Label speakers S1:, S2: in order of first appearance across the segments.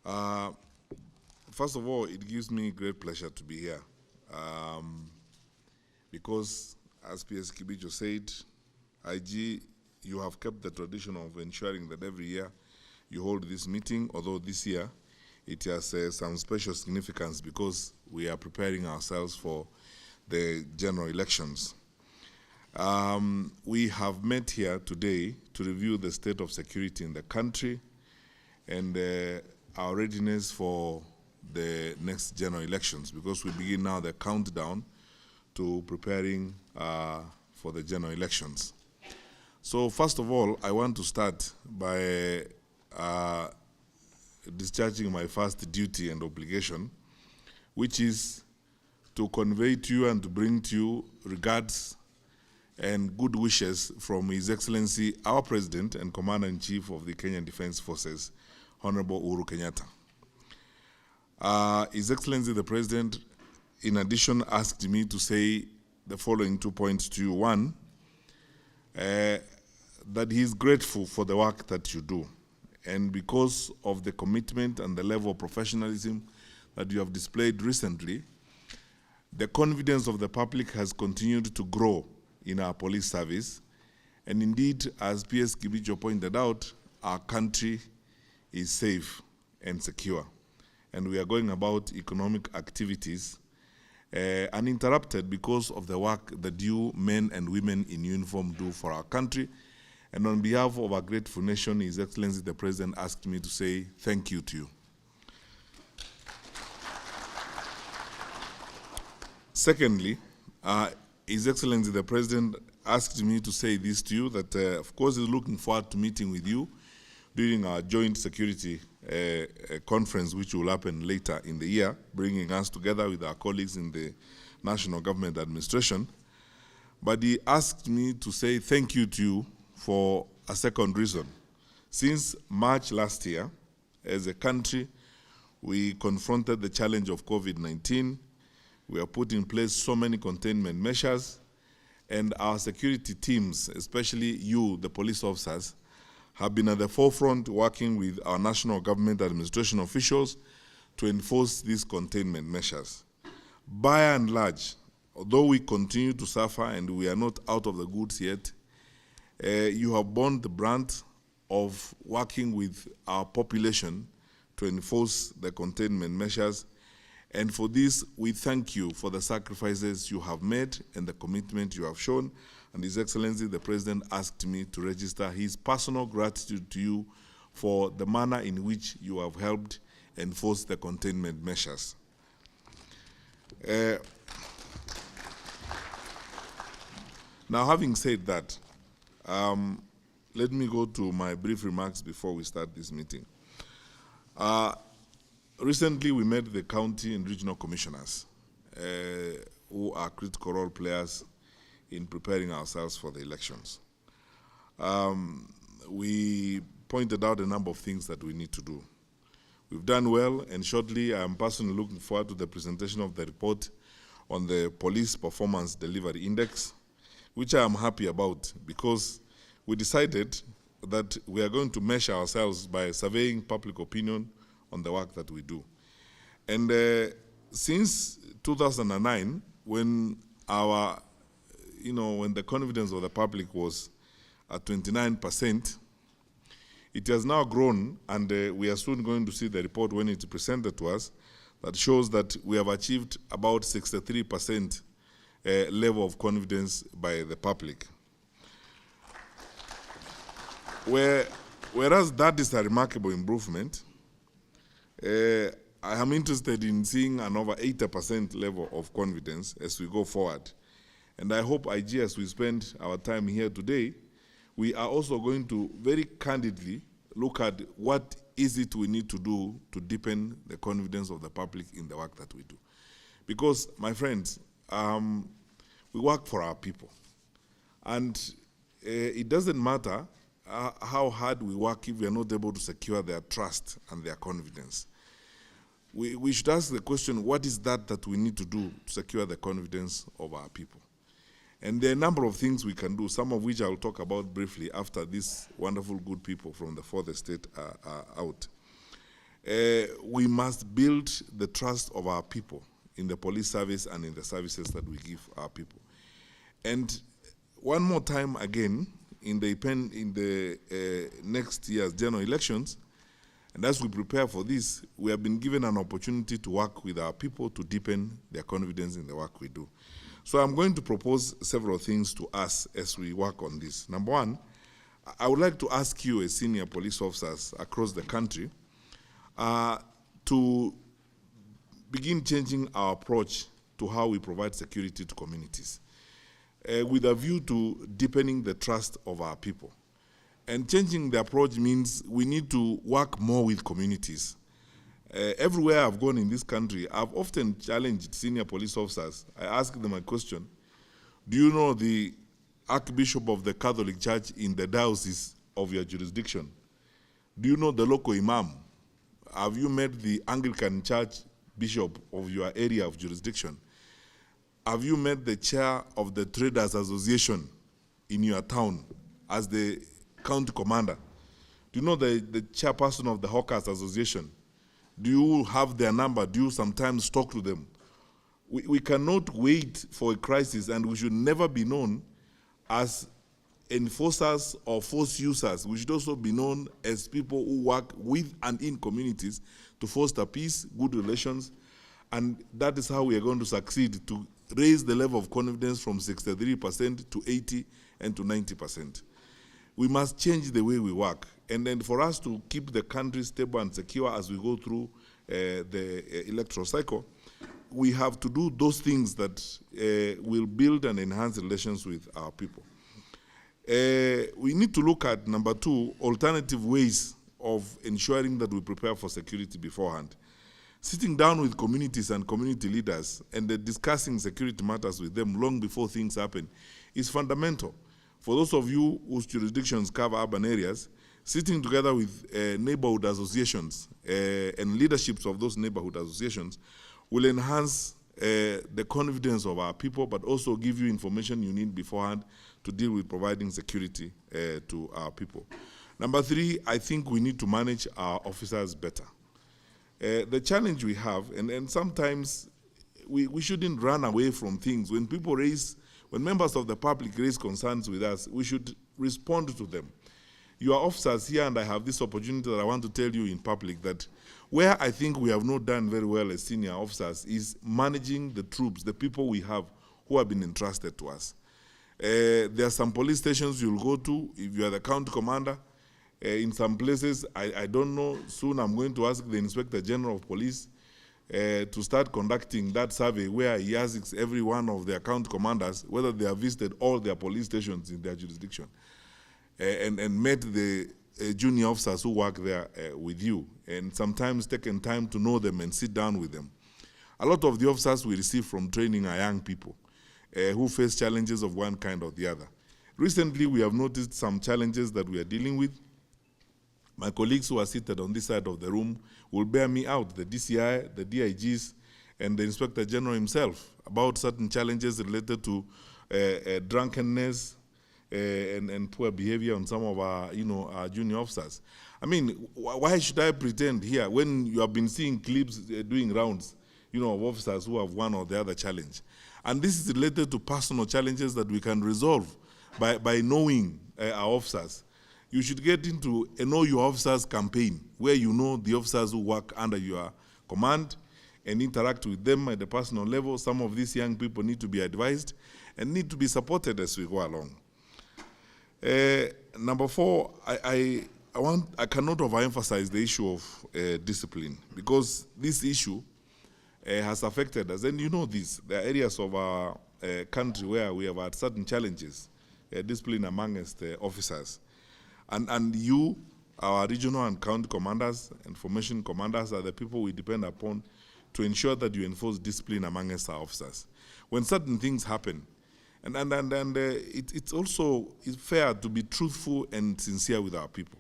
S1: Uh, First of all, it gives me great pleasure to be here because, as PS Kibicho said, IG, you have kept the tradition of ensuring that every year you hold this meeting, although this year it has some special significance because we are preparing ourselves for the general elections. We have met here today to review the state of security in the country and our readiness for the next general elections, because we begin now the countdown to preparing for the general elections. So first of all, I want to start by discharging my first duty and obligation, which is to convey to you and to bring to you regards and good wishes from His Excellency, our President and Commander-in-Chief of the Kenyan Defense Forces, Honorable Uhuru Kenyatta. His Excellency the President, in addition, asked me to say the following 2 points to you. One, that he is grateful for the work that you do. And because of the commitment and the level of professionalism that you have displayed recently, the confidence of the public has continued to grow in our police service. And indeed, as PS Kibicho pointed out, our country is safe and secure. And we are going about economic activities uninterrupted because of the work that you men and women in uniform do for our country. And on behalf of our grateful nation, His Excellency the President asked me to say thank you to you. Secondly, His Excellency the President asked me to say this to you, that of course he's looking forward to meeting with you during our joint security conference, which will happen later in the year, bringing us together with our colleagues in the National Government Administration. But he asked me to say thank you to you for a second reason. Since March last year, as a country, we confronted the challenge of COVID-19. We have put in place so many containment measures, and our security teams, especially you, the police officers, have been at the forefront working with our national government administration officials to enforce these containment measures. By and large, although we continue to suffer and we are not out of the goods yet, you have borne the brunt of working with our population to enforce the containment measures. And for this, we thank you for the sacrifices you have made and the commitment you have shown. And His Excellency the President asked me to register his personal gratitude to you for the manner in which you have helped enforce the containment measures. Now, having said that, let me go to my brief remarks before we start this meeting. Recently, we met the county and regional commissioners who are critical role players in preparing ourselves for the elections. We pointed out a number of things that we need to do. We've done well, and shortly I am personally looking forward to the presentation of the report on the Police Performance Delivery Index, which I am happy about because we decided that we are going to measure ourselves by surveying public opinion on the work that we do. And since 2009, when when the confidence of the public was at 29%, it has now grown, and we are soon going to see the report when it's presented to us, that shows that we have achieved about 63% level of confidence by the public. Whereas that is a remarkable improvement, I am interested in seeing an over 80% level of confidence as we go forward. And I hope, IG, as we spend our time here today, we are also going to very candidly look at what is it we need to do to deepen the confidence of the public in the work that we do. Because, my friends, we work for our people. And it doesn't matter how hard we work if we are not able to secure their trust and their confidence. We should ask the question, what is that we need to do to secure the confidence of our people? And there are a number of things we can do, some of which I'll talk about briefly after these wonderful good people from the fourth estate are out. We must build the trust of our people in the police service and in the services that we give our people. And one more time again, in the next year's general elections, and as we prepare for this, we have been given an opportunity to work with our people to deepen their confidence in the work we do. So I'm going to propose several things to us as we work on this. Number one, I would like to ask you as senior police officers across the country to begin changing our approach to how we provide security to communities with a view to deepening the trust of our people. And changing the approach means we need to work more with communities. Everywhere I've gone in this country, I've often challenged senior police officers. I ask them a question: do you know the Archbishop of the Catholic Church in the diocese of your jurisdiction? Do you know the local imam? Have you met the Anglican Church bishop of your area of jurisdiction? Have you met the chair of the Traders Association in your town as the county commander? Do you know the chairperson of the Hawkers Association? Do you have their number? Do you sometimes talk to them? We cannot wait for a crisis, and we should never be known as enforcers or force users. We should also be known as people who work with and in communities to foster peace, good relations, and that is how we are going to succeed to raise the level of confidence from 63% to 80% and to 90%. We must change the way we work. And then for us to keep the country stable and secure as we go through the electoral cycle, we have to do those things that will build and enhance relations with our people. We need to look at, number two, alternative ways of ensuring that we prepare for security beforehand. Sitting down with communities and community leaders and discussing security matters with them long before things happen is fundamental. For those of you whose jurisdictions cover urban areas, sitting together with neighborhood associations and leaderships of those neighborhood associations will enhance the confidence of our people, but also give you information you need beforehand to deal with providing security to our people. Number three, I think we need to manage our officers better. The challenge we have, and sometimes we shouldn't run away from things. When members of the public raise concerns with us, we should respond to them. You are officers here, and I have this opportunity that I want to tell you in public that where I think we have not done very well as senior officers is managing the troops, the people we have who have been entrusted to us. There are some police stations you'll go to if you are the county commander. In some places, I don't know, soon I'm going to ask the Inspector General of Police to start conducting that survey where he asks every one of their county commanders whether they have visited all their police stations in their jurisdiction and met the junior officers who work there with you, and sometimes taken time to know them and sit down with them. A lot of the officers we receive from training are young people who face challenges of one kind or the other. Recently, we have noticed some challenges that we are dealing with. My colleagues who are seated on this side of the room will bear me out, the DCI, the DIGs, and the Inspector General himself, about certain challenges related to drunkenness and poor behavior on some of our, our junior officers. I mean, why should I pretend here when you have been seeing clips doing rounds, of officers who have one or the other challenge? And this is related to personal challenges that we can resolve by knowing our officers. You should get into a Know Your Officers campaign where you know the officers who work under your command and interact with them at the personal level. Some of these young people need to be advised and need to be supported as we go along. Number four, I cannot overemphasize the issue of discipline, because this issue has affected us. And you know this, there are areas of our country where we have had certain challenges, discipline amongst officers. And you, our regional and county commanders and formation commanders, are the people we depend upon to ensure that you enforce discipline amongst our officers. When certain things happen, it's also fair to be truthful and sincere with our people.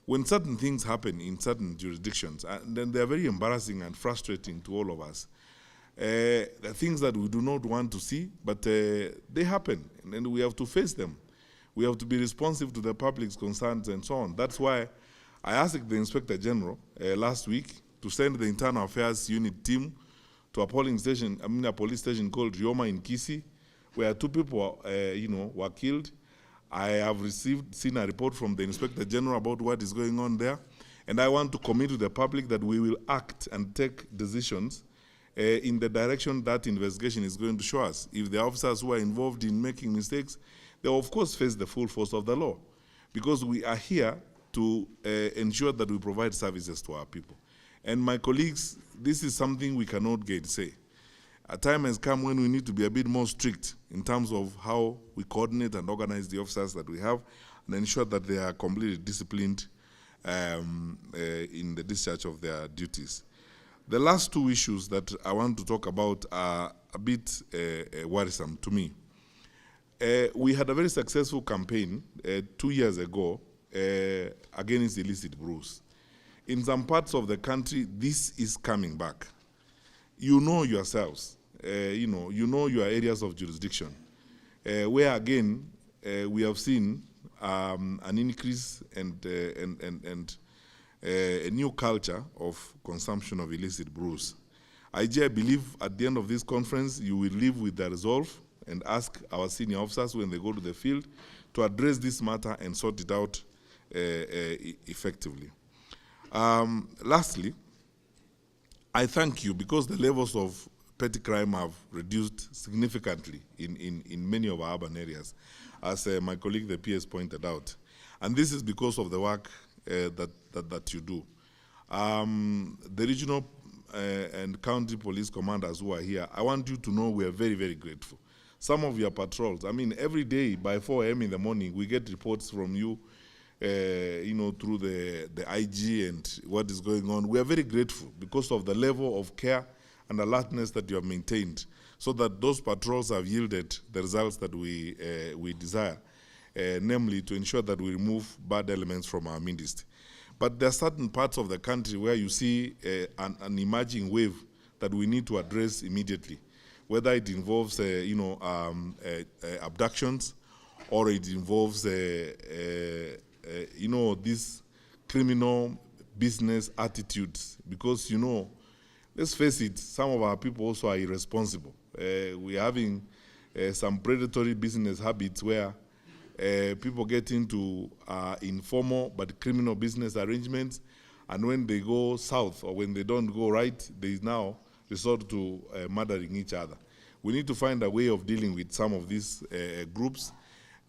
S1: When certain things happen in certain jurisdictions, then they're very embarrassing and frustrating to all of us. They're things that we do not want to see, but they happen, and we have to face them. We have to be responsive to the public's concerns and so on. That's why I asked the Inspector General last week to send the Internal Affairs Unit team to a police station called Rioma in Kisii, where 2 people, were killed. I have seen a report from the Inspector General about what is going on there, and I want to commit to the public that we will act and take decisions in the direction that investigation is going to show us. If the officers who are involved in making mistakes, they will of course face the full force of the law, because we are here to ensure that we provide services to our people. And my colleagues, this is something we cannot gainsay. A time has come when we need to be a bit more strict in terms of how we coordinate and organize the officers that we have and ensure that they are completely disciplined in the discharge of their duties. The last 2 issues that I want to talk about are a bit worrisome to me. We had a very successful campaign 2 years ago against illicit brews. In some parts of the country, this is coming back. You know yourselves, you know your areas of jurisdiction, where again we have seen an increase and a new culture of consumption of illicit brews. I believe at the end of this conference, you will leave with the resolve and ask our senior officers when they go to the field to address this matter and sort it out effectively. Lastly, I thank you because the levels of petty crime have reduced significantly in many of our urban areas, as my colleague the PS pointed out. And this is because of the work that you do. The regional and county police commanders who are here, I want you to know we are very, very grateful. Some of your patrols, I mean, every day by 4 a.m. in the morning, we get reports from you, through the IG and what is going on. We are very grateful because of the level of care and alertness that you have maintained, so that those patrols have yielded the results that we desire, namely to ensure that we remove bad elements from our midst. But there are certain parts of the country where you see an emerging wave that we need to address immediately, whether it involves, abductions, or it involves, these criminal business attitudes. Because, let's face it, some of our people also are irresponsible. We are having some predatory business habits where people get into informal but criminal business arrangements, and when they go south or when they don't go right, they now resort to murdering each other. We need to find a way of dealing with some of these groups.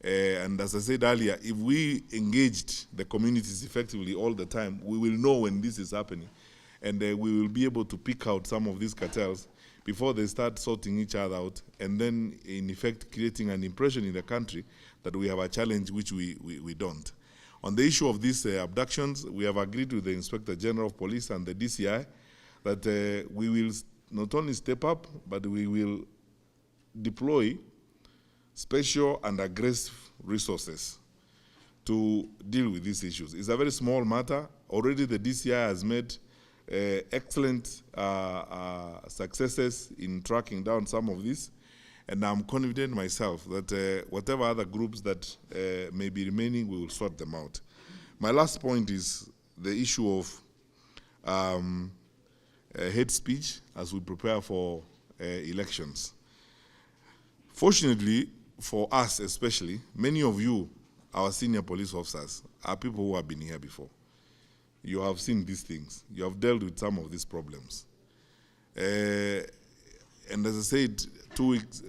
S1: And as I said earlier, if we engaged the communities effectively all the time, we will know when this is happening. And we will be able to pick out some of these cartels before they start sorting each other out, and then in effect creating an impression in the country that we have a challenge which we don't. On the issue of these abductions, we have agreed with the Inspector General of Police and the DCI that we will not only step up, but we will deploy special and aggressive resources to deal with these issues. It's a very small matter. Already the DCI has made excellent successes in tracking down some of this, and I'm confident myself that whatever other groups that may be remaining, we will sort them out. My last point is the issue of hate speech as we prepare for elections. Fortunately, for us especially, many of you, our senior police officers, are people who have been here before. You have seen these things. You have dealt with some of these problems. And as I said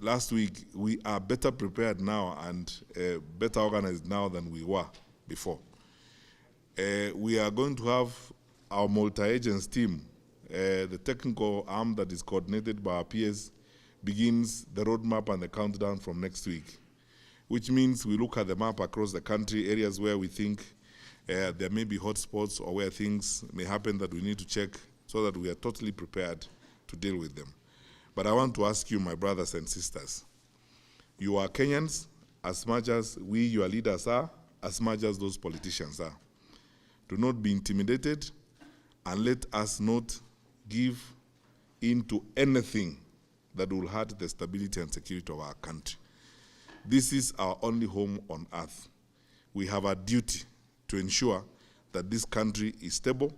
S1: last week, we are better prepared now and better organized now than we were before. We are going to have our multi-agents team, the technical arm that is coordinated by our peers, begins the roadmap and the countdown from next week, which means we look at the map across the country, areas where we think there may be hotspots or where things may happen that we need to check so that we are totally prepared to deal with them. But I want to ask you, my brothers and sisters, you are Kenyans as much as we, your leaders, are, as much as those politicians are. Do not be intimidated, and let us not give in to anything that will hurt the stability and security of our country. This is our only home on earth. We have a duty to ensure that this country is stable,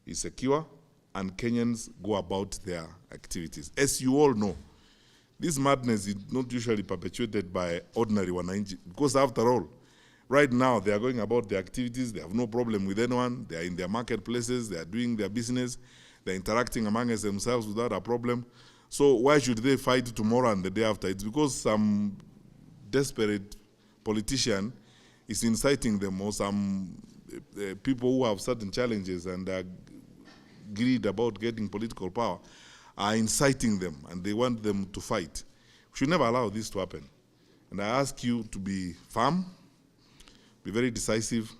S1: is secure, and Kenyans go about their activities. As you all know, this madness is not usually perpetuated by ordinary wananchi, because after all, right now they are going about their activities, they have no problem with anyone, they are in their marketplaces, they are doing their business, they are interacting amongst themselves without a problem. So why should they fight tomorrow and the day after? It's because some desperate politician is inciting them, or some people who have certain challenges and are greed about getting political power are inciting them, and they want them to fight. We should never allow this to happen. And I ask you to be firm, be very decisive,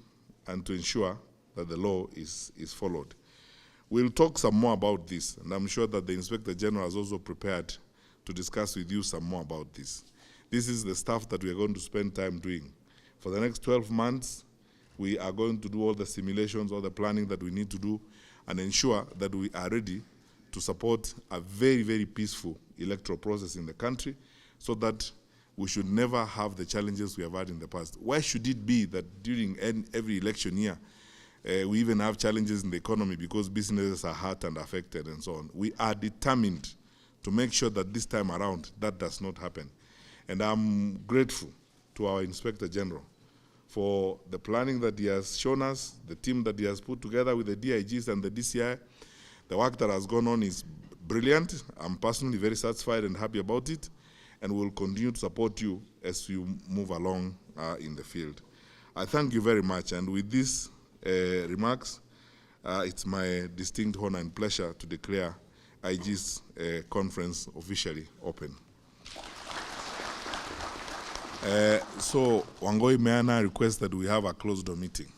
S1: and to ensure that the law is followed. We'll talk some more about this, and I'm sure that the Inspector General is also prepared to discuss with you some more about this. This is the stuff that we are going to spend time doing. For the next 12 months, we are going to do all the simulations, all the planning that we need to do, and ensure that we are ready to support a very, very peaceful electoral process in the country, so that we should never have the challenges we have had in the past. Why should it be that during every election year, we even have challenges in the economy because businesses are hurt and affected and so on? We are determined to make sure that this time around that does not happen. And I'm grateful to our Inspector General for the planning that he has shown us, the team that he has put together with the DIGs and the DCI. The work that has gone on is brilliant. I'm personally very satisfied and happy about it, and we'll continue to support you as you move along in the field. I thank you very much, and with these remarks, it's my distinct honor and pleasure to declare IG's conference officially open. So, Wangoi, may I now request that we have a closed door meeting?